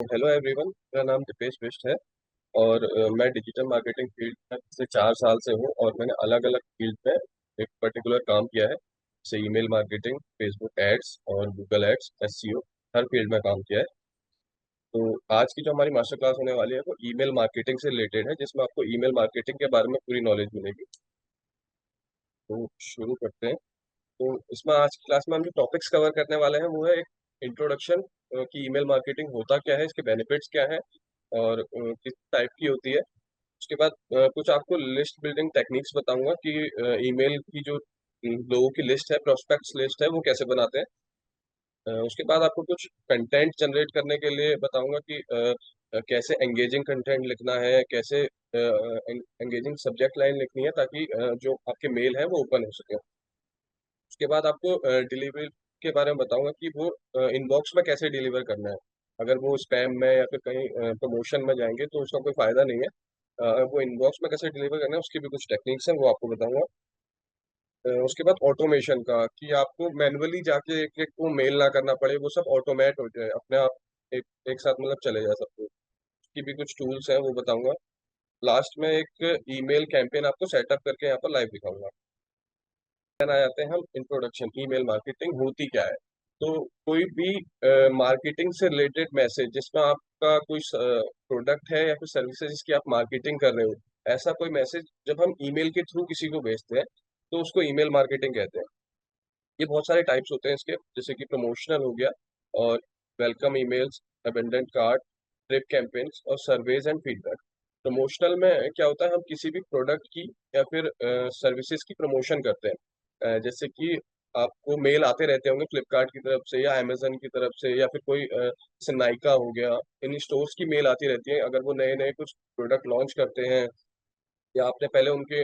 Hello everyone, मेरा नाम दीपेश बिष्ट है। और मैं डिजिटल मार्केटिंग फील्ड में पिछले 4 साल से हूँ और मैंने अलग अलग फील्ड में एक पर्टिकुलर काम किया है, जैसे ईमेल मार्केटिंग, फेसबुक एड्स और गूगल एड्स, एसईओ, हर फील्ड में काम किया है। तो आज की जो हमारी मास्टर क्लास होने वाली है वो ईमेल मार्केटिंग से रिलेटेड है, जिसमें आपको ईमेल मार्केटिंग के बारे में पूरी नॉलेज मिलेगी। तो शुरू करते हैं। तो इसमें आज की क्लास में हम जो टॉपिक्स कवर करने वाले हैं वो है एक इंट्रोडक्शन कि ईमेल मार्केटिंग होता क्या है, इसके बेनिफिट्स क्या है और किस टाइप की होती है। उसके बाद कुछ आपको लिस्ट बिल्डिंग टेक्निक्स बताऊंगा कि ईमेल की जो लोगों की लिस्ट है, प्रोस्पेक्ट्स लिस्ट है, वो कैसे बनाते हैं। उसके बाद आपको कुछ कंटेंट जनरेट करने के लिए बताऊंगा कि कैसे एंगेजिंग कंटेंट लिखना है, कैसे एंगेजिंग सब्जेक्ट लाइन लिखनी है ताकि जो आपके मेल है वो ओपन हो सके। उसके बाद आपको डिलीवरी के बारे में बताऊंगा कि वो इनबॉक्स में कैसे डिलीवर करना है। अगर वो स्पैम में या फिर कहीं प्रमोशन में जाएंगे तो उसका कोई फायदा नहीं है। वो इनबॉक्स में कैसे डिलीवर करना है उसकी भी कुछ टेक्निक्स हैं, वो आपको बताऊंगा। उसके बाद ऑटोमेशन का कि आपको मैन्युअली जाके एक एक को मेल ना करना पड़े, वो सब ऑटोमेट हो जाए अपने आप, एक एक साथ मतलब चले जा सकते हो। उसकी भी कुछ टूल्स हैं, वो बताऊंगा। लास्ट में एक ईमेल कैंपेन आपको सेटअप करके यहाँ पर लाइव दिखाऊंगा। देन आ जाते हैं हम इंट्रोडक्शन, ईमेल मार्केटिंग होती क्या है। तो कोई भी मार्केटिंग से रिलेटेड मैसेज जिसमें आपका कोई प्रोडक्ट है या फिर सर्विसेज जिसकी आप मार्केटिंग कर रहे हो, ऐसा कोई मैसेज जब हम ईमेल के थ्रू किसी को भेजते हैं तो उसको ईमेल मार्केटिंग कहते हैं। ये बहुत सारे टाइप्स होते हैं इसके, जैसे कि प्रमोशनल हो गया और welcome emails, abandoned cart, drip campaigns और सर्वेज एंड फीडबैक। प्रमोशनल में क्या होता है, हम किसी भी प्रोडक्ट की या फिर सर्विसेज की प्रमोशन करते हैं। जैसे कि आपको मेल आते रहते होंगे फ्लिपकार्ट की तरफ से या अमेजन की तरफ से या फिर कोई जैसे नाइका हो गया, इन स्टोर्स की मेल आती रहती है अगर वो नए नए कुछ प्रोडक्ट लॉन्च करते हैं या आपने पहले उनके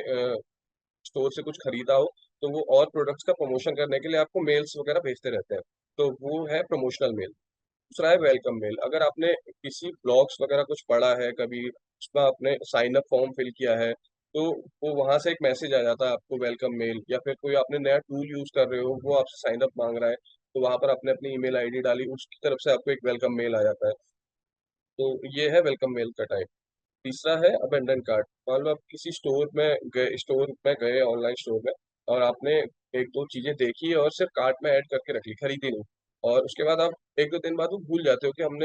स्टोर से कुछ खरीदा हो, तो वो और प्रोडक्ट्स का प्रमोशन करने के लिए आपको मेल्स वगैरह भेजते रहते हैं। तो वो है प्रमोशनल मेल। दूसरा है वेलकम मेल। अगर आपने किसी ब्लॉग्स वगैरह कुछ पढ़ा है कभी, उसमें आपने साइन अप फॉर्म फिल किया है, तो वो वहां से एक मैसेज आ जाता है आपको वेलकम मेल। या फिर कोई आपने नया टूल यूज कर रहे हो, वो आपसे साइन अप मांग रहा है, तो वहां पर आपने अपनी ईमेल आईडी डाली, उसकी तरफ से आपको एक वेलकम मेल आ जाता है। तो ये है वेलकम मेल का टाइप। तीसरा है अबेंडन कार्ट। मान लो आप किसी स्टोर में गए ऑनलाइन स्टोर में, और आपने एक दो चीजें देखी और सिर्फ कार्ट में ऐड करके रख ली, खरीदी नहीं। और उसके बाद आप एक दो दिन बाद वो भूल जाते हो कि हम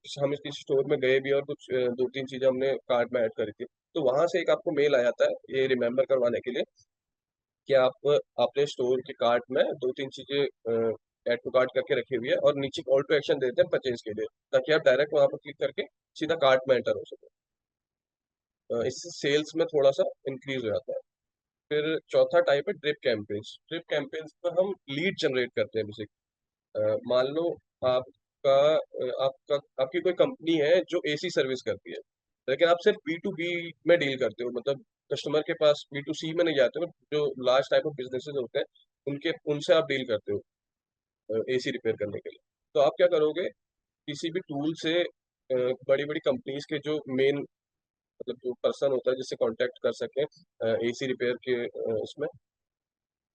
इस किसी स्टोर में गए भी और कुछ दो तीन चीजें हमने कार्ट में ऐड करी थी। तो वहां से एक आपको मेल आ जाता है ये रिमेम्बर करवाने के लिए कि आप अपने स्टोर के कार्ट में दो तीन चीजें ऐड टू कार्ट करके रखी हुई है, और नीचे कॉल टू एक्शन देते हैं परचेज के लिए, ताकि आप डायरेक्ट वहां पर क्लिक करके सीधा कार्ट में एंटर हो सके। इससे सेल्स में थोड़ा सा इंक्रीज हो जाता है। फिर चौथा टाइप है ड्रिप कैंपेन्स। ड्रिप कैंपेन्स में हम लीड जनरेट करते हैं बेसिक। मान लो आपकी कोई कंपनी है जो एसी सर्विस करती है, लेकिन आप सिर्फ बी टू बी में डील करते हो, मतलब कस्टमर के पास बी टू सी में नहीं जाते हो। जो लार्ज टाइप ऑफ बिजनेसेस होते हैं उनके उनसे आप डील करते हो एसी रिपेयर करने के लिए। तो आप क्या करोगे, किसी भी टूल से बड़ी बड़ी कंपनीज के जो मेन, मतलब जो पर्सन होता है जिससे कांटेक्ट कर सके एसी रिपेयर के उसमें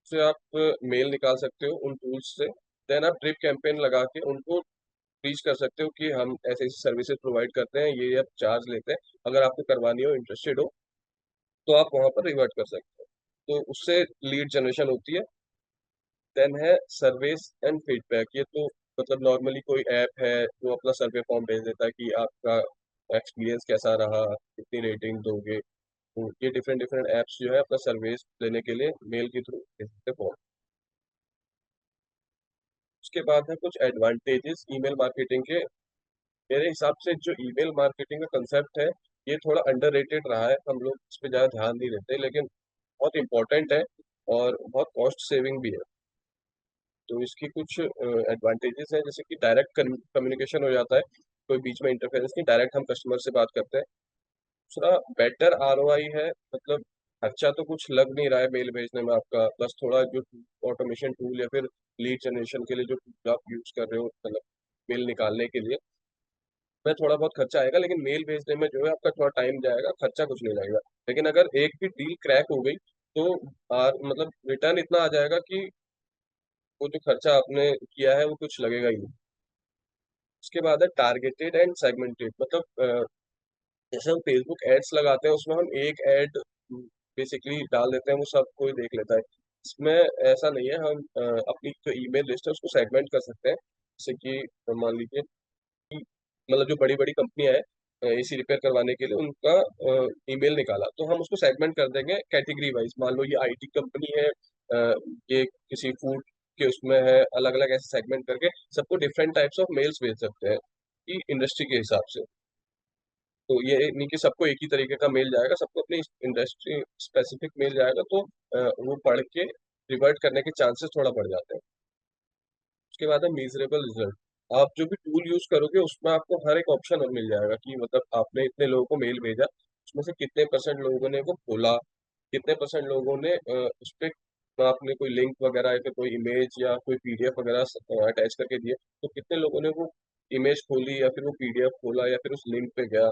से आप मेल निकाल सकते हो उन टूल्स से। देन आप ड्रिप कैंपेन लगा के उनको रीच कर सकते हो कि हम ऐसे ऐसी सर्विसेज प्रोवाइड करते हैं, ये आप चार्ज लेते हैं, अगर आपको करवानी हो, इंटरेस्टेड हो, तो आप वहां पर रिवर्ट कर सकते हो। तो उससे लीड जनरेशन होती है। देन है सर्विस एंड फीडबैक। ये तो मतलब नॉर्मली कोई ऐप है जो अपना सर्वे फॉर्म भेज देता है कि आपका एक्सपीरियंस कैसा रहा, कितनी रेटिंग दोगे। तो ये डिफरेंट डिफरेंट ऐप्स जो है अपना सर्विस लेने के लिए मेल के थ्रू भेज देते हैं। उसके बाद है कुछ एडवांटेजेस ईमेल मार्केटिंग के। मेरे हिसाब से जो ईमेल मार्केटिंग का कंसेप्ट है ये थोड़ा अंडररेटेड रहा है, हम लोग इस पे ज़्यादा ध्यान नहीं देते, लेकिन बहुत इंपॉर्टेंट है और बहुत कॉस्ट सेविंग भी है। तो इसकी कुछ एडवांटेजेस हैं, जैसे कि डायरेक्ट कम्युनिकेशन हो जाता है, कोई बीच में इंटरफेरेंस नहीं, डायरेक्ट हम कस्टमर से बात करते हैं। दूसरा बेटर आरओआई है, मतलब खर्चा तो कुछ लग नहीं रहा है मेल भेजने में आपका, बस थोड़ा जो ऑटोमेशन टूल या फिर लीड जनरेशन के लिए जो tool आप यूज कर रहे हो, मतलब मेल निकालने के लिए, में थोड़ा बहुत खर्चा आएगा, लेकिन मेल भेजने में जो है आपका थोड़ा टाइम जाएगा, खर्चा कुछ नहीं लगेगा। लेकिन अगर एक भी डील क्रैक हो गई तो मतलब रिटर्न इतना आ जाएगा कि वो जो खर्चा आपने किया है वो कुछ लगेगा ही नहीं। उसके बाद है टारगेटेड एंड सेगमेंटेड, मतलब जैसे हम फेसबुक एड्स लगाते हैं उसमें हम एक ऐड बेसिकली डाल देते हैं, वो सब कोई देख लेता है। इसमें ऐसा नहीं है, हम अपनी जो ईमेल लिस्ट है उसको सेगमेंट कर सकते हैं। जैसे कि मान लीजिए मतलब जो बड़ी बड़ी कंपनियां हैं एसी रिपेयर करवाने के लिए, उनका ईमेल निकाला तो हम उसको सेगमेंट कर देंगे कैटेगरी वाइज। मान लो ये आईटी कंपनी है, ये किसी फूड के उसमें है, अलग अलग ऐसे सेगमेंट करके सबको डिफरेंट टाइप्स ऑफ मेल्स भेज सकते हैं कि इंडस्ट्री के हिसाब से। तो ये नहीं कि सबको एक ही तरीके का मेल जाएगा, सबको अपनी इंडस्ट्री स्पेसिफिक मेल जाएगा, तो वो पढ़ के रिवर्ट करने के चांसेस थोड़ा बढ़ जाते हैं। उसके बाद है मीजरेबल रिजल्ट। आप जो भी टूल यूज करोगे उसमें आपको हर एक ऑप्शन मिल जाएगा कि मतलब आपने इतने लोगों को मेल भेजा, उसमें से कितने परसेंट लोगों ने वो खोला, कितने परसेंट लोगों ने उस पर आपने कोई लिंक वगैरह या फिर कोई इमेज या कोई पीडीएफ वगैरह अटैच करके दिए, तो कितने लोगों ने वो इमेज खोली या फिर वो पीडीएफ खोला या फिर उस लिंक पे गया,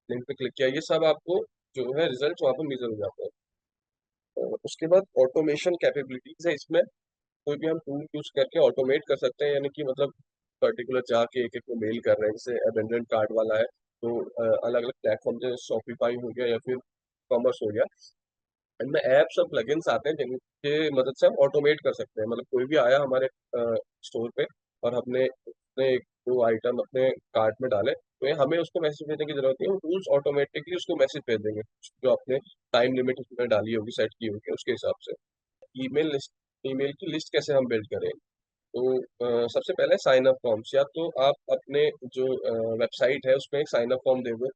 लिंक पे क्लिक किया, ये सब आपको जो है रिजल्ट वहाँ पर मेजर हो जाते हैं। उसके बाद ऑटोमेशन कैपेबिलिटीज है इसमें। कोई भी हम टूल यूज करके ऑटोमेट कर सकते हैं, यानी कि मतलब पर्टिकुलर जाके एक एक को मेल कर रहे हैं, जैसे अबेंडन कार्ड वाला है, तो अलग अलग प्लेटफॉर्म जैसे शॉपिफाई हो गया या फिर कॉमर्स हो गया, इनमें ऐप्स और प्लगइन्स आते हैं जिनके मदद से हम ऑटोमेट कर सकते हैं। मतलब कोई भी आया हमारे स्टोर पे और हमने उसने एक दो आइटम अपने कार्ट में डाले, तो ये हमें उसको मैसेज भेजने की जरूरत नहीं है, वो टूल्स ऑटोमेटिकली उसको मैसेज भेज देंगे जो आपने टाइम लिमिट उसमें डाली होगी, सेट की होगी उसके हिसाब से। ईमेल लिस्ट, ईमेल की लिस्ट कैसे हम बिल्ड करें? तो सबसे पहले साइन अप फॉर्म्स, या तो आप अपने जो वेबसाइट है उसमें एक साइन अप फॉर्म दे दो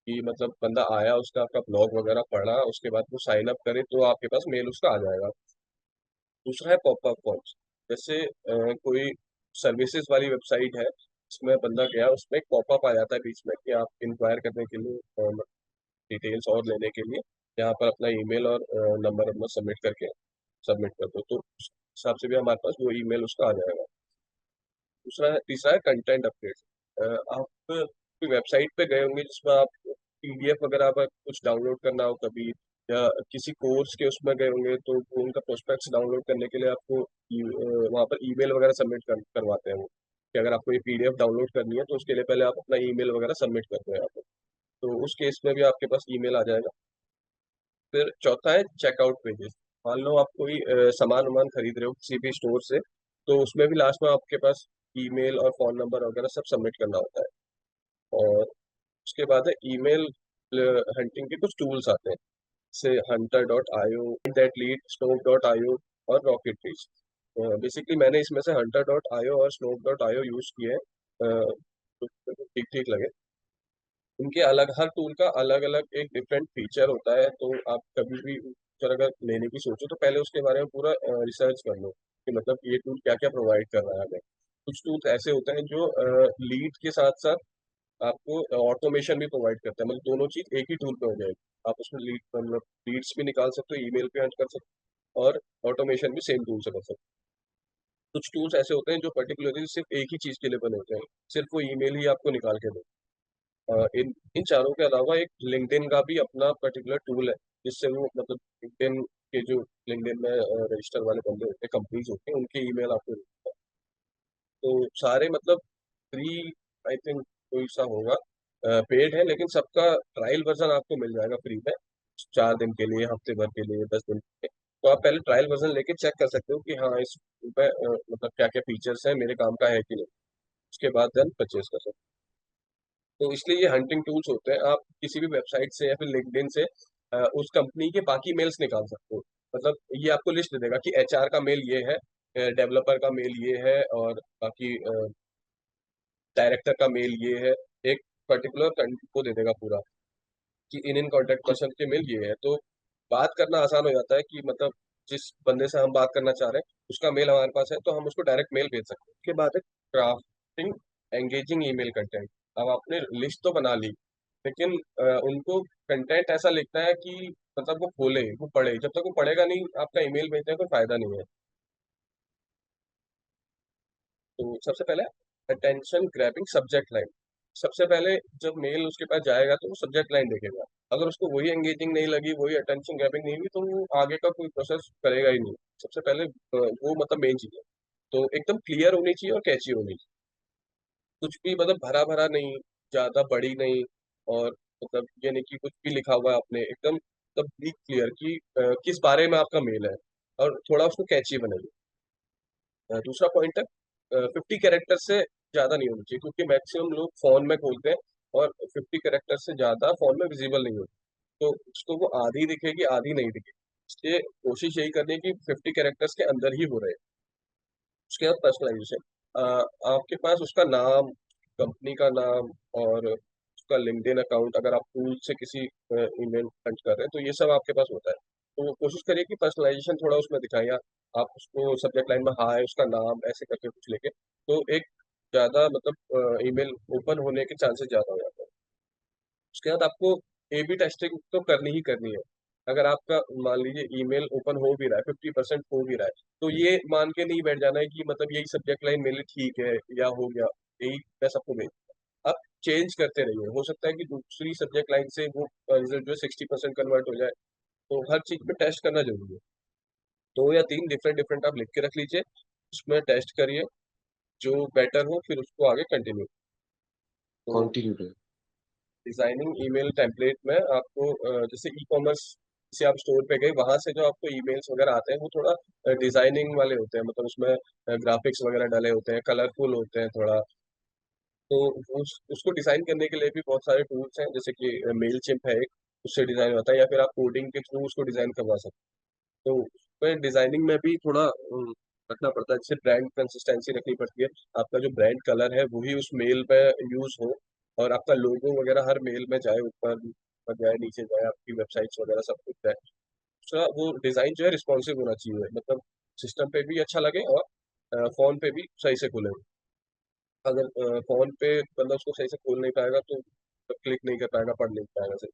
कि मतलब बंदा आया, उसका आपका ब्लॉग वगैरह पढ़ा, उसके बाद वो साइन अप करे तो आपके पास मेल उसका आ जाएगा। दूसरा है पॉपअप फॉर्म्स। जैसे कोई सर्विसेज वाली वेबसाइट है, उसमें बंदा गया, उसमें एक पॉपअप आ जाता है बीच में कि आप इंक्वायर करने के लिए, डिटेल्स और लेने के लिए यहाँ पर अपना ईमेल और नंबर अपना सबमिट करके सबमिट कर दो, तो उस हिसाब से भी हमारे पास वो ईमेल उसका आ जाएगा। तीसरा है कंटेंट अपडेट। आप कोई वेबसाइट पे गए होंगे जिसमें आप पीडीएफ वगैरह पर कुछ डाउनलोड करना हो कभी, या किसी कोर्स के उसमें गए होंगे तो वो उनका प्रोस्पेक्ट्स डाउनलोड करने के लिए आपको वहाँ पर ईमेल वगैरह सबमिट करवाते हैं वो, कि अगर आपको ये पीडीएफ डाउनलोड करनी है तो उसके लिए पहले आप अपना ईमेल वगैरह सबमिट करते हैं यहाँ पर, तो उस केस में भी आपके पास ईमेल आ जाएगा। फिर चौथा है चेकआउट पेजेस। मान लो आप कोई सामान वामान खरीद रहे हो किसी भी स्टोर से, तो उसमें भी लास्ट में आपके पास ईमेल और फोन नंबर वगैरह सब सबमिट करना होता है। और उसके बाद है ईमेल हंटिंग के कुछ टूल्स आते हैं, जैसे hunter dot IO, that lead, Snov dot IO और रॉकेट रीच। बेसिकली मैंने इसमें से hunter डॉट आईओ और स्नोप डॉट आईओ यूज किए हैं, तो ठीक ठीक लगे। उनके अलग, हर टूल का अलग अलग एक डिफरेंट फीचर होता है, तो आप कभी भी फीचर अगर लेने की सोचो तो पहले उसके बारे में पूरा रिसर्च कर लो कि मतलब ये टूल क्या क्या प्रोवाइड कर रहा है हमें। कुछ टूल्स ऐसे होते हैं जो लीड के साथ साथ आपको ऑटोमेशन भी प्रोवाइड करता है, मतलब दोनों चीज एक ही टूल पे हो जाएगी। आप उसमें लीड मतलब लीड्स भी निकाल सकते हो, ईमेल पे हंट कर सकते हो, और ऑटोमेशन भी सेम टूल से कर सकते हो। कुछ टूल्स ऐसे होते हैं जो पर्टिकुलरली सिर्फ एक ही चीज के लिए बने होते हैं, सिर्फ वो ईमेल ही आपको निकाल के दे। इन इन चारों के अलावा एक लिंक्डइन का भी अपना पर्टिकुलर टूल है, जिससे वो मतलब लिंक्डइन के जो लिंक्डइन में रजिस्टर वाले बंदे होते हैं, कंपनीज होते हैं, उनके ईमेल आपको मिलते हैं। तो सारे मतलब फ्री, आई थिंक कोई सा होगा, पेड है, लेकिन सबका ट्रायल वर्जन आपको मिल जाएगा फ्री में, 4 दिन के लिए, हफ्ते भर के लिए, 10 दिन के लिए। तो आप पहले ट्रायल वर्जन लेके चेक कर सकते हो कि हाँ इस पे मतलब क्या क्या फीचर्स हैं, मेरे काम का है कि नहीं। उसके बाद देन परचेज कर सकते हो। तो इसलिए ये हंटिंग टूल्स होते हैं, आप किसी भी वेबसाइट से या फिर लिंक्डइन से उस कंपनी के बाकी मेल्स निकाल सकते हो। मतलब ये आपको लिस्ट दे देगा कि एचआर का मेल ये है, डेवलपर का मेल ये है, और बाकी डायरेक्टर का मेल ये है। एक पर्टिकुलर को दे देगा पूरा कि इन कॉन्टेक्ट पर्सन के मेल ये है, तो बात करना आसान हो जाता है कि मतलब जिस बंदे से हम बात करना चाह रहे हैं उसका मेल हमारे पास है, तो हम उसको डायरेक्ट मेल भेज सकते हैं। उसके बाद है क्राफ्टिंग एंगेजिंग ईमेल कंटेंट। अब आपने लिस्ट तो बना ली, लेकिन उनको कंटेंट ऐसा लिखना है कि मतलब वो खोले, वो पढ़े, जब तक वो पढ़ेगा नहीं आपका ईमेल भेजने का कोई फायदा नहीं है। तो सबसे पहले अटेंशन ग्रैबिंग सब्जेक्ट लाइन। सबसे पहले जब मेल उसके पास जाएगा तो वो सब्जेक्ट लाइन देखेगा, अगर उसको वही एंगेजिंग नहीं लगी, वही अटेंशन ग्रैबिंग नहीं हुई, तो वो आगे का कोई प्रोसेस करेगा ही नहीं। सबसे पहले वो मतलब मेन चीज है, तो एकदम क्लियर होनी चाहिए और कैची होनी चाहिए। कुछ भी मतलब भरा भरा नहीं, ज्यादा बड़ी नहीं, और मतलब ये नहीं कि कुछ भी लिखा हुआ है आपने, एकदम मतलब बी क्लियर कि किस बारे में आपका मेल है, और थोड़ा उसको कैची बनाइए। दूसरा पॉइंट है, 50 कैरेक्टर से ज्यादा नहीं होनी चाहिए, क्योंकि मैक्सिमम लोग फोन में खोलते हैं और 50 कैरेक्टर से ज्यादा फोन में विजिबल नहीं होती, तो उसको वो आधी दिखेगी आधी नहीं दिखेगी। इसलिए कोशिश यही करनी है कि 50 कैरेक्टर्स के अंदर ही हो रहे। उसके बाद पर्सनलाइजेशन, आपके पास उसका नाम, कंपनी का नाम, और उसका लिंक्डइन अकाउंट, अगर आप टूल से किसी ईमेल सेंड कर रहे हैं तो ये सब आपके पास होता है। तो कोशिश करिए कि पर्सनलाइजेशन थोड़ा उसमें दिखाएं, या आप उसको सब्जेक्ट लाइन में हाय उसका नाम ऐसे करके कुछ लेके, तो एक ज़्यादा मतलब ईमेल ओपन होने के चांसेस ज़्यादा हो जाते हैं। उसके बाद आपको ए बी टेस्टिंग तो करनी ही करनी है। अगर आपका मान लीजिए ईमेल ओपन हो भी रहा है, 50% हो भी रहा है, तो ये मान के नहीं बैठ जाना है कि मतलब यही सब्जेक्ट लाइन मेरे लिए ठीक है या हो गया, यही मैं सबको भेज। आप चेंज करते रहिए, हो सकता है कि दूसरी सब्जेक्ट लाइन से वो रिजल्ट जो है 60% कन्वर्ट हो जाए। तो हर चीज में टेस्ट करना जरूरी है। 2 या 3 डिफरेंट डिफरेंट आप लिख के रख लीजिए, उसमें टेस्ट करिए, जो बेटर हो फिर उसको आगे कंटिन्यू। तो कंटिन्यू रहे। डिजाइनिंग ईमेल टेम्पलेट में आपको जैसे ई कॉमर्स से आप स्टोर पे गए, वहां से जो आपको ईमेल्स वगैरह आते हैं वो थोड़ा डिजाइनिंग वाले होते हैं, मतलब उसमें ग्राफिक्स वगैरह डाले होते हैं, कलरफुल होते हैं थोड़ा। तो उसको डिजाइन करने के लिए भी बहुत सारे टूल्स हैं, जैसे कि मेल चिम्प है एक, उससे डिजाइन होता है, या फिर आप कोडिंग के थ्रू उसको डिजाइन करवा सकते हैं। तो उसमें डिजाइनिंग में भी थोड़ा रखना पड़ता है, जैसे ब्रांड कंसिस्टेंसी रखनी पड़ती है। आपका जो ब्रांड कलर है वही उस मेल पे यूज हो, और आपका लोगो वगैरह हर मेल में जाए, ऊपर जाए नीचे जाए, आपकी वेबसाइट्स वगैरह सब कुछ जाए। दूसरा, वो डिजाइन जो है रिस्पॉन्सिव होना चाहिए, मतलब सिस्टम पे भी अच्छा लगे और फोन पे भी सही से खुले। अगर फोन पे बंदा उसको सही से खोल नहीं पाएगा तो क्लिक नहीं कर पाएगा, पढ़ नहीं पाएगा सही।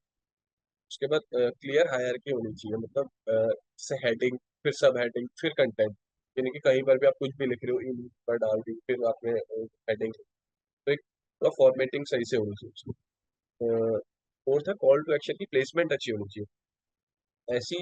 उसके बाद क्लियर हायरार्की होनी चाहिए, मतलब जैसे हेडिंग, फिर सब हेडिंग, फिर कंटेंट, यानी कि कहीं पर भी आप कुछ भी लिख रहे हो, इन पर डाल दी, फिर आपने हेडिंग, तो एक पूरा फॉर्मेटिंग सही से होनी चाहिए। फोर्थ है, कॉल टू एक्शन की प्लेसमेंट अच्छी होनी चाहिए। ऐसी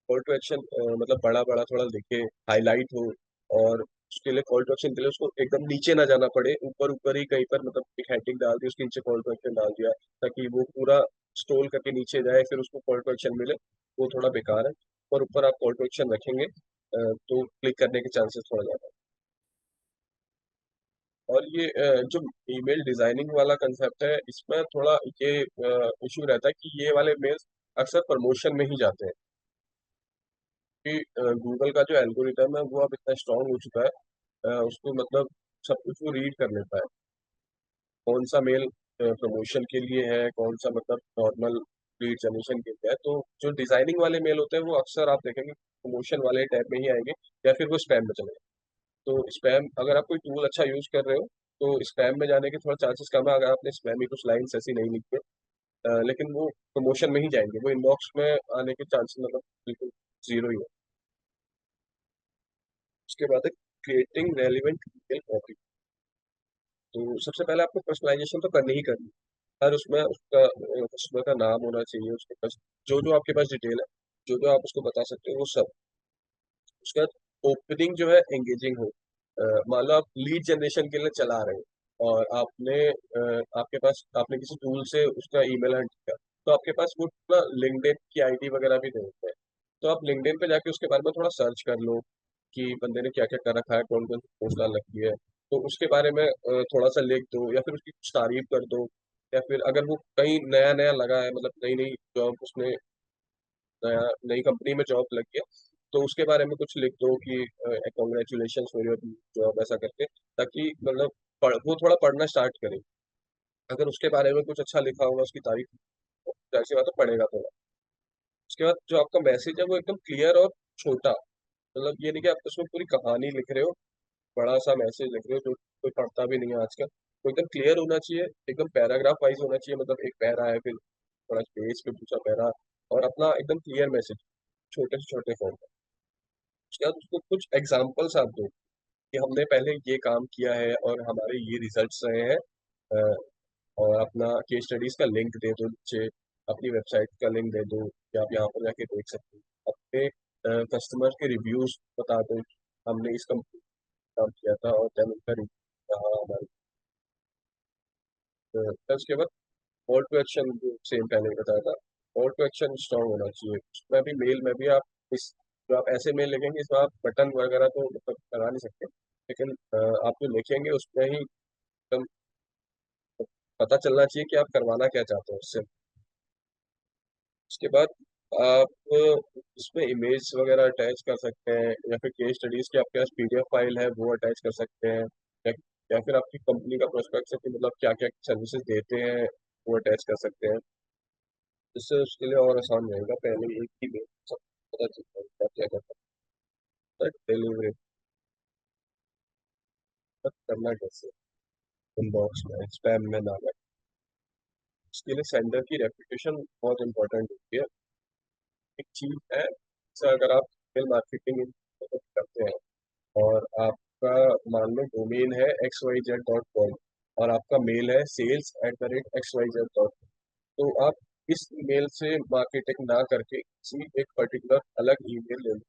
कॉल टू एक्शन मतलब बड़ा बड़ा थोड़ा लिखे, हाईलाइट हो, और उसके लिए कॉल टू एक्शन के लिए उसको एकदम नीचे ना जाना पड़े, ऊपर ऊपर ही कहीं पर मतलब एक हेडिंग डाल दी, उसके नीचे कॉल टू एक्शन डाल दिया, ताकि वो पूरा स्क्रॉल करके नीचे जाए फिर उसको कॉल टू एक्शन मिले। वो थोड़ा बेकार है। और ऊपर आप कॉल टू एक्शन रखेंगे तो क्लिक करने के चांसेस थोड़ा ज्यादा है। और ये जो ईमेल डिजाइनिंग वाला कंसेप्ट है, इसमें थोड़ा ये इशू रहता है कि ये वाले मेल्स अक्सर प्रमोशन में ही जाते हैं, कि गूगल का जो एल्गोरिदम है वो अब इतना स्ट्रांग हो चुका है, उसको मतलब सब कुछ वो रीड कर लेता है, कौन सा मेल प्रमोशन के लिए है, कौन सा मतलब नॉर्मल लीड जनरेशन के लिए है। तो जो डिजाइनिंग वाले मेल होते हैं वो अक्सर आप देखेंगे प्रमोशन वाले टैब में ही आएंगे, या फिर वो स्पैम में चलेंगे। तो स्पैम, अगर आप कोई टूल अच्छा यूज कर रहे हो तो स्पैम में जाने के थोड़ा चांसेस कम है, अगर आपने स्पैम की कुछ लाइन्स ऐसी नहीं लिखी है। लेकिन वो प्रमोशन में ही जाएंगे, वो इनबॉक्स में आने के चांसेस मतलब बिल्कुल जीरो ही है। उसके बाद है क्रिएटिंग रेलिवेंट ईमेल कॉपी। तो सबसे पहले आपको पर्सनलाइजेशन तो करनी ही करनी है। हर उसमें उसका कस्टमर का नाम होना चाहिए, उसके पास जो जो आपके पास डिटेल है, जो जो आप उसको बता सकते हो वो सब। उसके बाद ओपनिंग जो है एंगेजिंग हो। मान लो आप लीड जनरेशन के लिए चला रहे हो, और आपके पास आपने किसी टूल से उसका ईमेल हंट किया, तो आपके पास वो पूरा लिंक्डइन की आईडी वगैरह भी दे देते हैं। तो आप लिंक्डइन पे जाके उसके बारे में थोड़ा सर्च कर लो कि बंदे ने क्या क्या कर रखा है, कौन कौन सी पोस्ट डाल रखी है, तो उसके बारे में थोड़ा सा लिख दो, या फिर उसकी कुछ तारीफ कर दो। या फिर अगर वो कहीं नया नया लगा है, मतलब नई नई जॉब उसने, नया नई कंपनी में जॉब लग गया, तो उसके बारे में कुछ लिख दो कि कॉन्ग्रेचुलेशन फॉर योर जॉब, ऐसा करके, ताकि मतलब वो थोड़ा पढ़ना स्टार्ट करे। अगर उसके बारे में कुछ अच्छा लिखा होगा, उसकी तारीफ, तो जाहिर सी बात है पढ़ेगा थोड़ा। उसके बाद जो आपका मैसेज है वो एकदम क्लियर और छोटा, मतलब ये नहीं कि आप उसमें पूरी कहानी लिख रहे हो, बड़ा सा मैसेज लिख रहे हो जो कोई पढ़ता भी नहीं है आजकल। तो एकदम क्लियर होना चाहिए, एकदम पैराग्राफ वाइज होना चाहिए, मतलब एक पैरा है, फिर थोड़ा पेज पे दूसरा पैरा, और अपना एकदम क्लियर मैसेज छोटे से छोटे फॉर्म में। उसके बाद उसको कुछ एग्जाम्पल्स आप दो कि हमने पहले ये काम किया है और हमारे ये रिजल्ट्स रहे हैं। अ, और अपना केस स्टडीज का लिंक दे दो नीचे, अपनी वेबसाइट का लिंक दे दो कि आप यहाँ पर जाके देख सकते हो। अपने कस्टमर के रिव्यूज बता दो, हमने इस कंपनी काम किया था और देन उनका रिव्यू रहा हमारे। फिर उसके बाद कॉल टू एक्शन, जो सेम पहले बताया था, कॉल टू एक्शन स्ट्रांग होना चाहिए उसमें भी। मेल में भी आप इस जो आप ऐसे मेल लिखेंगे इसमें आप बटन वगैरह तो मतलब लगा नहीं सकते, लेकिन आप जो लिखेंगे उसमें ही एकदम पता चलना चाहिए कि आप करवाना क्या चाहते हो उससे। उसके बाद आप इसमें इमेज वगैरह अटैच कर सकते हैं, या फिर केस स्टडीज की आपके पास पीडीएफ फाइल है वो अटैच कर सकते हैं, या, या फिर आपकी कंपनी का प्रोस्पेक्ट है कि मतलब क्या क्या सर्विसेज देते हैं वो अटैच कर सकते हैं। इससे उसके लिए और आसान रहेगा, पहले एक ही में सब पता चलता है क्या क्या करना है। डिलीवरी करना कैसे, इनबॉक्स में स्पैम में ना लगे, उसके लिए सेंडर की रेपुटेशन बहुत इंपॉर्टेंट होती है। एक चीज है, जैसे अगर आप ईमेल मार्केटिंग करते हैं और आपका मान लो डोमेन है xyz.com और आपका मेल है sales@xyz.com, तो आप इस ईमेल से मार्केटिंग ना करके किसी एक पर्टिकुलर अलग ईमेल ले लो,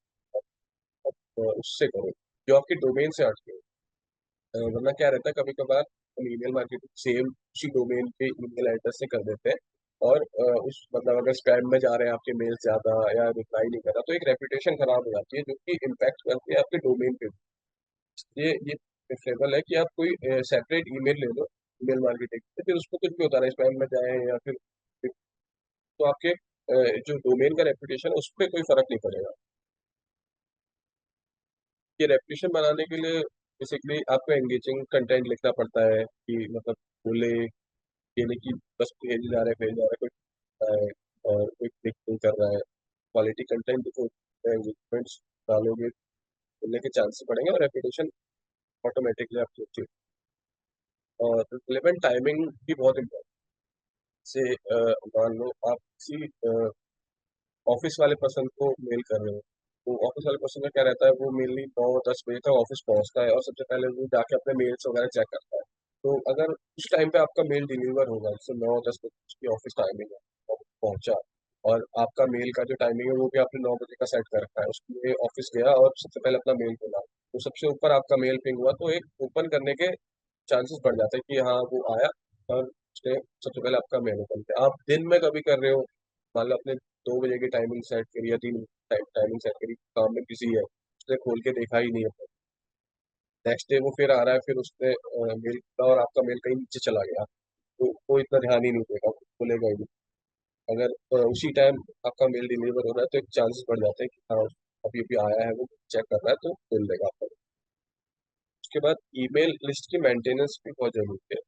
उससे करो जो आपके डोमेन से हटके हो। वरना क्या रहता है, कभी कभार हम ईमेल मार्केटिंग सेम उसी डोमेन पे ईमेल एड्रेस से कर देते हैं, और उस मतलब अगर स्पैम में जा रहे हैं आपके मेल ज्यादा या रिप्लाई नहीं कर रहा, तो एक रेपुटेशन खराब हो जाती है जो कि इम्पैक्ट करती है आपके डोमेन पे। ये प्रेफरेबल है कि आप कोई सेपरेट ईमेल ले लो ईमेल मार्केटिंग से, फिर उसको कुछ भी होता है स्पैम में जाए या फिर, तो आपके जो डोमेन का रेपुटेशन है उस पर कोई फर्क नहीं पड़ेगा। ये रेपुटेशन बनाने के लिए बेसिकली आपको एंगेजिंग कंटेंट लिखना पड़ता है कि मतलब बोले, ये नहीं कि बस भेज जा रहा है, कोई है और कोई क्लिक नहीं कर रहा है। क्वालिटी कंटेंट देखो, एंगेजमेंट्स डालोगे बोलने के चांसेस बढ़ेंगे और रेपुटेशन ऑटोमेटिकली आपकी अच्छी होगी। और रिलेवेंट टाइमिंग भी बहुत इंपॉर्टेंट से, मान लो आप किसी ऑफिस वाले पर्सन को मेल कर रहे हो, तो ऑफिस वाले पर्सन का क्या रहता है, वो मेनली 9-10 बजे तक ऑफिस पहुंचता है और सबसे पहले वो जाके अपने मेल्स वगैरह चेक करता है। तो अगर उस टाइम पे आपका मेल डिलीवर होगा, जैसे 9-10 बजे उसकी ऑफिस टाइमिंग है, और पहुंचा, और आपका मेल का जो टाइमिंग है वो भी आपने 9 बजे का सेट कर रखा है, उसमें ऑफिस गया और सबसे पहले अपना मेल खोला, तो सबसे ऊपर आपका मेल पिंग हुआ, तो एक ओपन करने के चांसेस बढ़ जाते हैं कि हाँ वो आया और उसने सबसे पहले आपका मेल ओपन किया। आप दिन में कभी कर रहे हो, मान लो अपने 2 बजे की टाइमिंग सेट करी या 3 टाइमिंग सेट करी, काम में बिजी है, उसने खोल के देखा ही नहीं है, नेक्स्ट डे वो फिर आ रहा है, फिर उसने मेल किया और आपका मेल कहीं नीचे चला गया, तो वो इतना ध्यान ही नहीं देगा, खोलेगा ही नहीं। अगर उसी टाइम आपका मेल डिलीवर हो रहा है तो एक चांसेस बढ़ जाते हैं कि हाँ अभी अभी आया है, वो चेक कर रहा है तो मिल देगा आपको। उसके बाद ईमेल लिस्ट की मेंटेनेंस भी बहुत जरूरी है।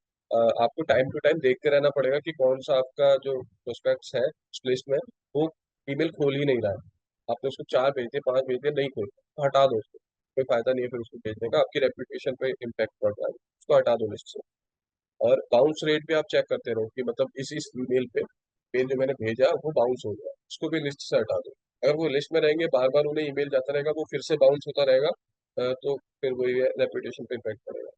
आपको टाइम टू टाइम देखते रहना पड़ेगा कि कौन सा आपका जो प्रोस्पेक्ट्स है उस लिस्ट में वो ईमेल खोल ही नहीं रहा है। आपने उसको 4 भेज दिए 5 भेज दिए, नहीं खोल तो हटा दो उसको, कोई फायदा नहीं है फिर उसको भेजने का, आपकी रेपुटेशन पे इम्पैक्ट पड़ रहा है, उसको हटा दो लिस्ट से। और बाउंस रेट भी आप चेक करते रहो कि मतलब इस ईमेल पे मेल जो मैंने भेजा वो बाउंस हो गया, उसको भी लिस्ट से हटा दो। अगर वो लिस्ट में रहेंगे बार बार उन्हें ईमेल जाता रहेगा, वो फिर से बाउंस होता रहेगा, तो फिर वही रेपुटेशन पे इम्पैक्ट पड़ेगा।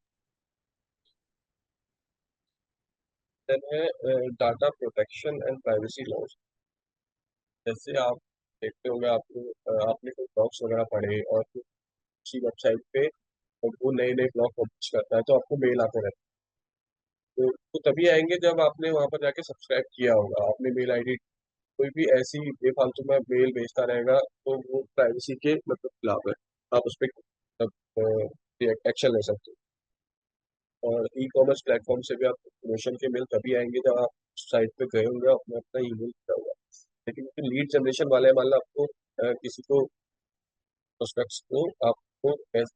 देन है data protection and privacy laws. जैसे आप देखते होंगे, आपने कोई ब्लॉग्स वगैरह पढ़े और फिर उसी वेबसाइट पे वो नए नए ब्लॉग पब्लिश करता है, तो आपको मेल आते रहते हैं, तो तभी आएंगे जब आपने वहां पर जाके सब्सक्राइब किया होगा, आपने मेल आईडी। कोई भी ऐसी बेफालतू में मेल भेजता रहेगा तो वो प्राइवेसी के मतलब खिलाफ है, आप उस पर एक्शन ले सकते हो। और ई कॉमर्स प्लेटफॉर्म से भी आप प्रमोशन के मेल तभी आएंगे जब आप साइट पे गए होंगे, आपने अपना ईमेल किया होगा। लेकिन जो लीड जनरेशन वाले हैं, मान लो आपको किसी को प्रोस्पेक्ट्स को आपको मेल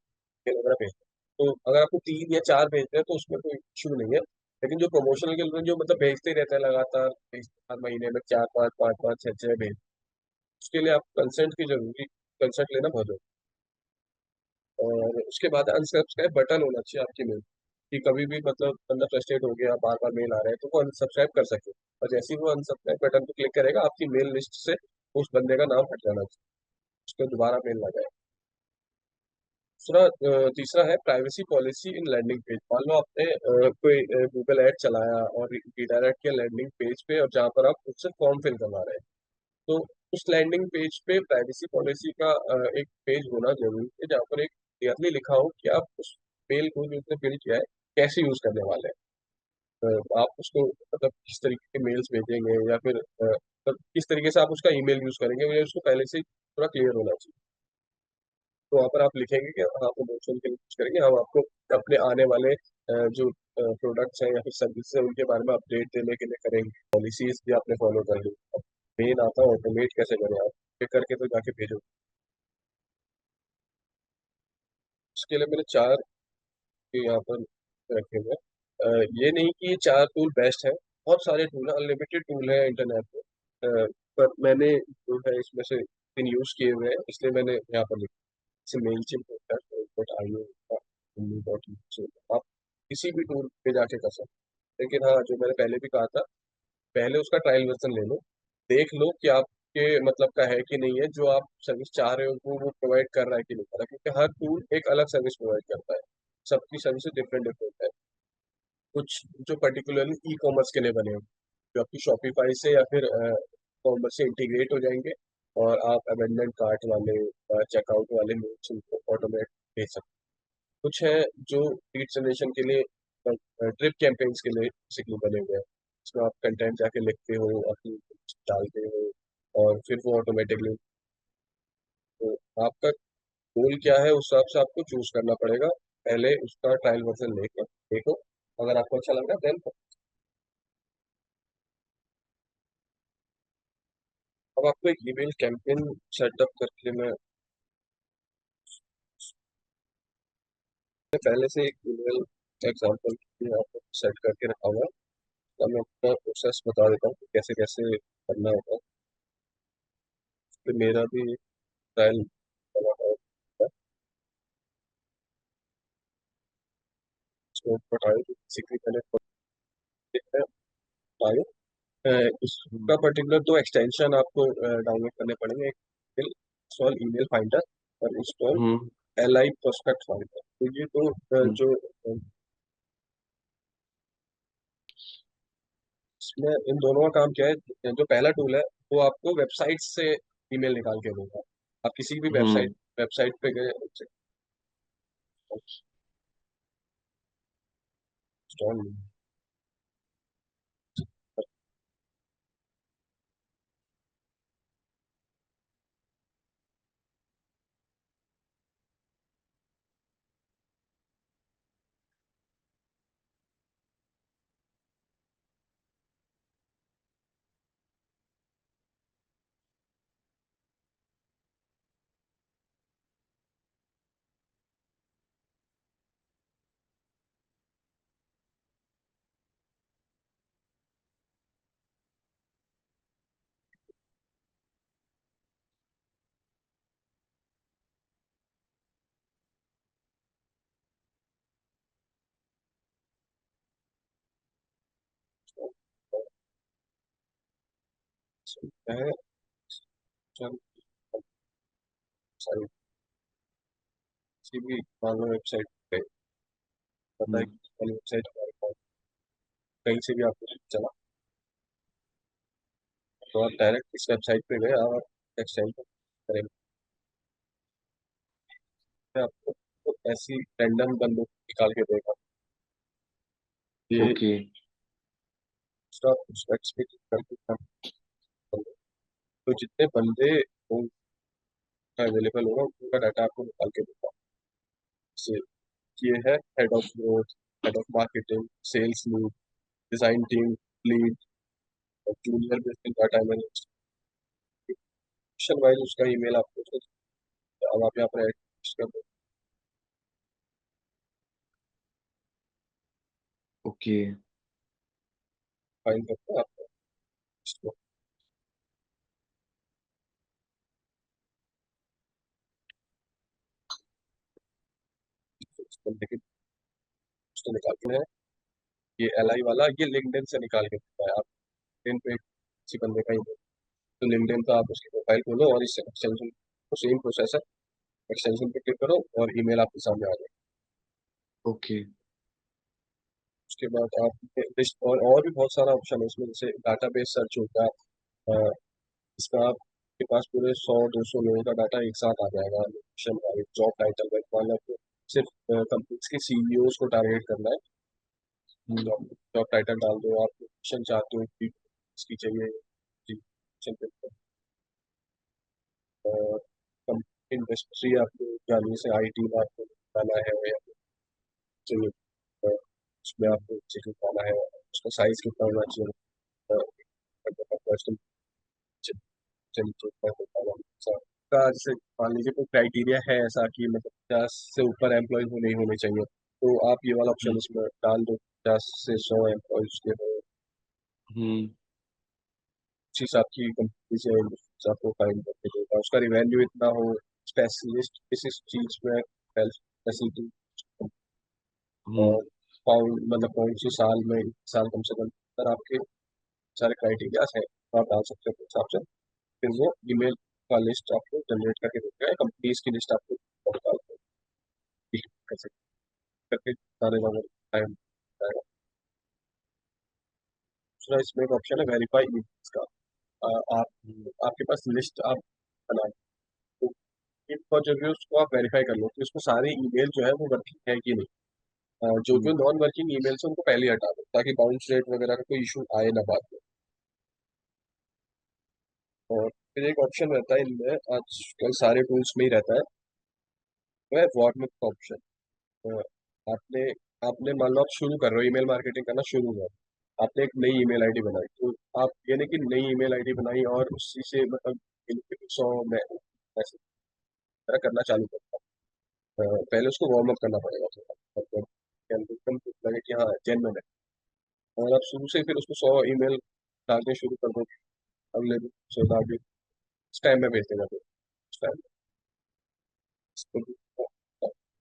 वगैरह भेजना है, तो अगर आपको 3 या 4 भेजते हैं तो उसमें कोई इशू नहीं है। लेकिन जो प्रमोशनल के लिए जो मतलब भेजते ही रहते हैं लगातार, हर महीने में 4 5 5 5 6 6 भेज, उसके लिए आप कंसेंट की जरूरी कंसेंट लेना बहुत जरूरी है। और उसके बाद अनसब्सक्राइब बटन होना चाहिए आपकी मेल, कि कभी भी मतलब बंदा फ्रस्ट्रेट हो गया, बार बार मेल आ रहा है, तो वो अनसब्सक्राइब कर सके, और जैसे ही वो अनसब्सक्राइब बटन पर क्लिक करेगा आपकी मेल लिस्ट से उस बंदे का नाम हट जाना चाहिए, उसको दोबारा मेल ना जाए। तीसरा है privacy policy in landing page. मान लो आपने कोई गूगल ऐड चलाया और रिडायरेक्ट किया लैंडिंग पेज पे, और जहाँ पर आप उससे फॉर्म फिल करवा रहे हैं, तो उस लैंडिंग पेज पे प्राइवेसी पॉलिसी का एक पेज होना जरूरी है, जहाँ पर एक क्लियरली लिखा हो कि आप उस मेल को जो उसने फिल किया है कैसे यूज करने वाले हैं। आप उसको मतलब किस तरीके के मेल्स भेजेंगे या फिर मतलब किस तरीके से आप उसका ईमेल यूज करेंगे, ये उसको पहले से ही पूरा क्लियर होना चाहिए। तो वहाँ पर आप लिखेंगे कि हाँ प्रमोशन के लिए यूज करेंगे, हम आपको अपने आने वाले जो प्रोडक्ट्स हैं या फिर सर्विस है उनके बारे में अपडेट देने के लिए करेंगे, पॉलिसीज भी आपने फॉलो कर ली। मेन आता है ऑटोमेट कैसे करें आप, ये करके तो जाके भेजो। उसके लिए मैंने चार के यहाँ पर रखे हुए हैं। ये नहीं कि ये चार टूल बेस्ट है, बहुत सारे टूल हैं, अनलिमिटेड टूल है इंटरनेट पे। पर मैंने जो है इसमें से तीन यूज किए हुए हैं, इसलिए मैंने यहाँ पर लिखा। जैसे मेलचिम्प होता है, डॉट आईओ होता है, डॉट आप किसी भी टूल पे जाके कर सकते हैं। लेकिन हाँ, जो मैंने पहले भी कहा था, पहले उसका ट्रायल वर्जन ले लो, देख लो कि आपके मतलब का है कि नहीं है, जो आप सर्विस चाह रहे हो वो प्रोवाइड कर रहा है कि नहीं कर रहा है, क्योंकि हर टूल एक अलग सर्विस प्रोवाइड करता है, सबकी सर्विस डिफरेंट डिफरेंट है। कुछ जो पर्टिकुलरली ई कॉमर्स के लिए बने हो, जो आपकी शॉपिफाई से या फिर कॉमर्स से इंटीग्रेट हो जाएंगे, और आप अमेंडमेंट कार्ट वाले चेकआउट वाले मोड्स उनको ऑटोमेट भेज सकते हैं। कुछ हैं जो लीड जनरेशन के लिए, ट्रिप कैंपेन्स के लिए बेसिकली बने हुए हैं, उसमें आप कंटेंट जाके लिखते हो, अपनी डालते हो, और फिर वो ऑटोमेटिकली, तो आपका गोल क्या है उस हिसाब से आपको चूज करना पड़ेगा। पहले उसका ट्रायल वर्जन लेकर देखो, अगर आपको अच्छा लग रहा है देन। अब आपको एक ईमेल कैंपेन सेटअप करके मैं पहले से एक ईमेल एग्जांपल आपको सेट करके रखा हुआ है। तो मैं अपना प्रोसेस बता देता हूँ कि कैसे कैसे करना होगा। तो मेरा भी ट्रायल बना हुआ है, उसको बताया कि बेसिकली मैंने बताया। हम्म। इसका पर्टिकुलर दो एक्सटेंशन आपको डाउनलोड करने पड़ेंगे, एक इंस्टॉल ईमेल फाइंडर और install hmm. L I prospect finder. तो ये दो हम्म। जो इसमें इन दोनों का काम क्या है, जो पहला टूल है वो आपको वेबसाइट से ईमेल निकाल के देगा। आप किसी भी वेबसाइट हम्म। वेबसाइट पे गए, इंस्टॉल है। चल, सारी किसी भी मान लो वेबसाइट पे पता है हम्म। कि वाली वेबसाइट हमारे पास कहीं से भी आपको चला, तो आप डायरेक्ट इस वेबसाइट पे गए और एक्सटेंशन करेंगे, आपको तो ऐसी रैंडम बंदों को निकाल के देगा। ये ओके। उसका उस वेबसाइट करके काम करेगा। तो जितने बंदे अवेलेबल होगा उनका डाटा आपको निकाल के देगा। जैसे ये है head of growth, head of marketing, sales lead, design team lead, junior business data analyst, section wise उसका ईमेल आपको अब आप यहाँ पर ऐड कर दो, ओके। फाइल करके आप इसको इस बंदे के उसको निकालते हैं। ये एल आई वाला ये लिंक्डइन से निकाल के देता है। आप लिंक्डइन पे किसी बंदे का ईमेल, तो लिंक्डइन का आप उसकी प्रोफाइल खोलो और इस एक्सटेंशन को सेम प्रोसेस है, एक्सटेंशन पे क्लिक करो और ईमेल आपके सामने आ जाए। ओके। उसके बाद आप लिस्ट और भी बहुत सारा ऑप्शन है इसमें, जैसे डाटाबेस सर्च होता है। अ, इसमें आपके पास पूरे 100-200 लोगों का डाटा एक साथ आ जाएगा, location wise, job title wise, मान लो आपको सिर्फ कंपनीज के सीईओज को टारगेट करना है, हम्म जॉब जॉब टाइटल डाल दो, आप लोकेशन चाहते हो कि इसकी चाहिए जी लोकेशन, इंडस्ट्री आपको जानने से आईटी में आपको जाना है या फिर चाहिए उसमें आपको चिकन खाना है, उसका साइज कितना होना चाहिए, पर्सनल का जैसे मान लीजिए कोई क्राइटेरिया है ऐसा कि मतलब 50 से ऊपर एम्प्लॉय नहीं होने चाहिए, तो आप ये वाला ऑप्शन हम्म इसमें डाल दो, 50 से 100 एम्प्लॉयज के हो, हम्म उस हिसाब की कंपनी से आपको फाइन करके देगा, उसका रिवेन्यू इतना हो, स्पेशलिस्ट इस चीज में फैसिलिटी, हम्म और पाउंड मतलब कौन सी साल में, साल कम से कम, अगर आपके सारे क्राइटेरियाज हैं तो आप डाल सकते हो उस हिसाब से। फिर वो ईमेल का लिस्ट आपको जनरेट करके देगा, कंपनीज की लिस्ट आपको निकाल के कैसे करके सारे लोगों टाइम आएगा। दूसरा इसमें एक ऑप्शन है वेरीफाई ईमेल्स का। हम्म आपके पास लिस्ट आप बना, तो एक बार जब भी उसको आप वेरीफाई कर लो कि उसको सारे ईमेल जो है वो वर्किंग है कि नहीं, जो जो हम्म नॉन वर्किंग ईमेल्स हैं उनको पहले ही हटा दो ताकि बाउंस रेट वगैरह का कोई इशू आए ना बाद में। और फिर एक ऑप्शन रहता है इनमें, आजकल सारे टूल्स में ही रहता है, वो है वार्म अप का ऑप्शन। आपने आपने मान लो आप शुरू कर रहे हो ईमेल मार्केटिंग करना शुरू हुआ, आपने एक नई ईमेल आईडी बनाई, तो आप ये नहीं कि नई ईमेल आईडी बनाई और उसी से मतलब 100 मैसेज करना चालू करता, पहले उसको वार्म अप करना पड़ेगा थोड़ा, मतलब एकदम लगे कि हाँ जेन्युइन है, और आप शुरू से फिर उसको 100 ईमेल डालने शुरू कर दो, अगले दिन 100 डाल के उस टाइम में भेज देगा, फिर उस टाइम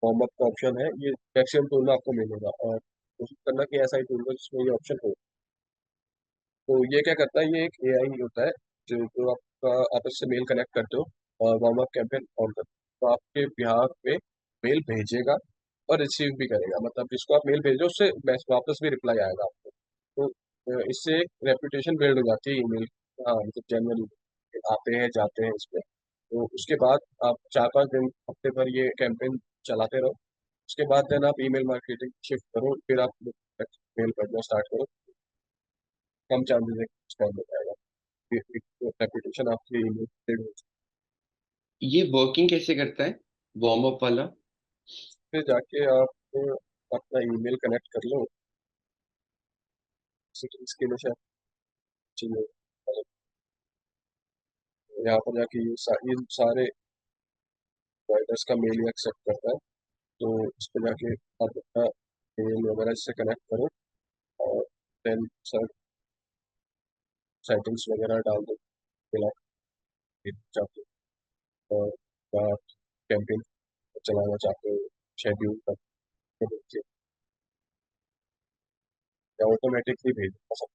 वार्म अप का ऑप्शन है, ये मैक्सिमम टूल में आपको मिलेगा, और कोशिश करना कि ऐसा ही टूल हो जिसमें ये ऑप्शन हो। तो ये क्या करता है, ये एक एआई होता है जो आपका आपस से मेल कनेक्ट करते हो और वार्म अप कैंपेन ऑन करते हो, तो आपके बिहार पे मेल भेजेगा और रिसीव भी करेगा, मतलब जिसको आप मेल भेजो उससे वापस भी रिप्लाई आएगा आपको। तो इससे एक रेपुटेशन बिल्ड हो जाती है ईमेल, हाँ मतलब जेन्युइन आते हैं जाते हैं इस पे। तो उसके बाद आप 4-5 दिन हफ्ते भर ये कैंपेन चलाते रहो, उसके बाद देन आप ईमेल मार्केटिंग शिफ्ट करो, फिर आप मेल करना स्टार्ट करो, कम चांसेस है स्पैम हो जाएगा, फिर एक रेपुटेशन आपकी ईमेल बिल्ड हो जाए। ये वर्किंग कैसे करता है, वार्म अप वाला? फिर जाके आप अपना ईमेल कनेक्ट कर लो, सेटिंग्स के लिए शायद चाहिए, मतलब यहाँ पर जाके ये सारे प्रोवाइडर्स का मेल ही एक्सेप्ट करता है, तो इस पर जाके आप अपना मेल वगैरह इससे कनेक्ट करो, और देन सर सेटिंग्स वगैरह डाल दो, फिर आप फिर जाके और आप कैंपेन चलाना चाहते हो शेड्यूल कर दीजिए, या ऑटोमेटिकली भेज देगा,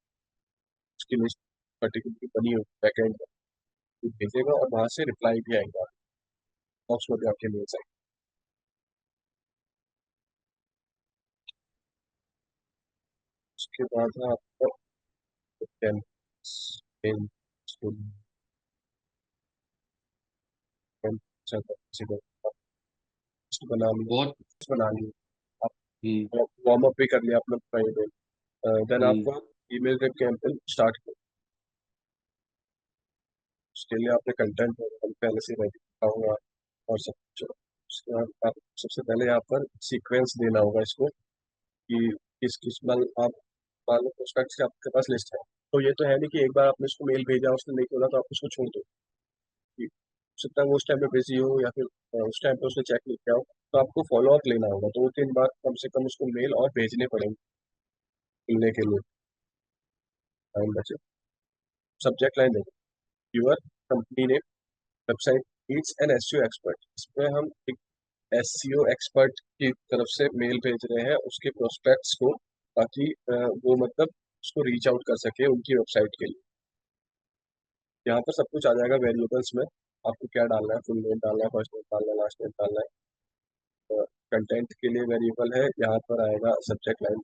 उसकी लिस्ट पर्टिकुलरली बनी हो बैकएंड में भेजेगा, और वहां से रिप्लाई भी आएगा बॉक्स में भी आपके मेल्स आएंगे। उसके बाद है आपका बना लिया, बहुत। बना लिया आप, हम्म वार्म अप भी कर लिया आपने फ्राइडे, देन हम्म आपको ईमेल के कैंपेन स्टार्ट कर, उसके लिए आपने कंटेंट पहले से रेडी किया होगा और सब कुछ। उसके बाद आप सबसे पहले यहाँ पर सीक्वेंस देना होगा इसको कि किस किस मान लो प्रोस्पेक्ट्स की आपके पास लिस्ट है, तो ये तो है नहीं कि एक बार आपने उसको मेल भेजा उसने नहीं खोला तो आप उसको छोड़ दो, कि हो सकता है वो उस टाइम पे बिजी हो या फिर उस टाइम पे उसने चेक नहीं किया हो, तो आपको फॉलो अप लेना होगा, 2-3 बार कम से कम उसको मेल और भेजने पड़ेंगे मिलने के लिए, टाइम बचे। सब्जेक्ट लाइन देखो, यूर कंपनी ने website needs N SEO expert, इसमें हम एक एसईओ एक्सपर्ट की तरफ से मेल भेज रहे हैं उसके प्रोस्पेक्ट्स को, ताकि वो मतलब उसको रीच आउट कर सके उनकी वेबसाइट के लिए। यहाँ पर सब कुछ आ जाएगा वेरिएबल्स में, आपको क्या डालना है, फुल नेम डालना है, फर्स्ट नेम डालना है, लास्ट नेम डालना है, कंटेंट के लिए वेरिएबल है, यहाँ पर आएगा सब्जेक्ट लाइन,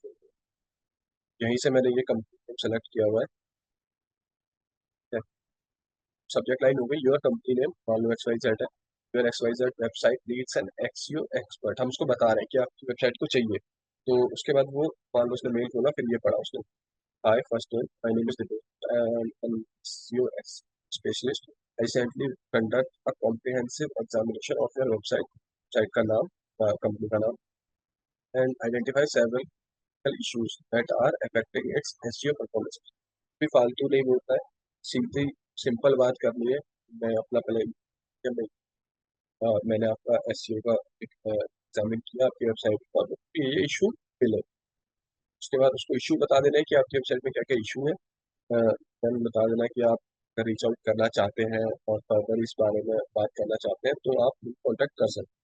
यहीं से मैंने ये कंपनी सेलेक्ट किया हुआ है, सब्जेक्ट लाइन हो गई योर कंपनी नेम, मान लो एक्स वाई जेड है, your X Y Z website needs an UX expert, हम उसको बता रहे हैं कि आपकी वेबसाइट को चाहिए, तो उसके बाद वो मान लो उसने मेल खोला, फिर ये पढ़ा उसने, hi first name, my name is Dipesh, I am an SEO specialist, I recently conduct a comprehensive examination of your website, site का नाम, कंपनी का नाम, and identify several issues that are affecting its SEO performance. भी फालतू नहीं बोलता है, सीधी simple बात करनी है। मैं अपना पहले क्या मैं, मैंने आपका SEO का एग्जामिन किया आपकी वेबसाइट का, तो ये इशू फिल है। उसके बाद उसको इशू बता देना है कि आपकी वेबसाइट में क्या क्या इशू है। देन बता देना कि आप रीच आउट करना चाहते हैं और फर्दर इस बारे में बात करना चाहते हैं तो आप कॉन्टेक्ट कर सकते हैं।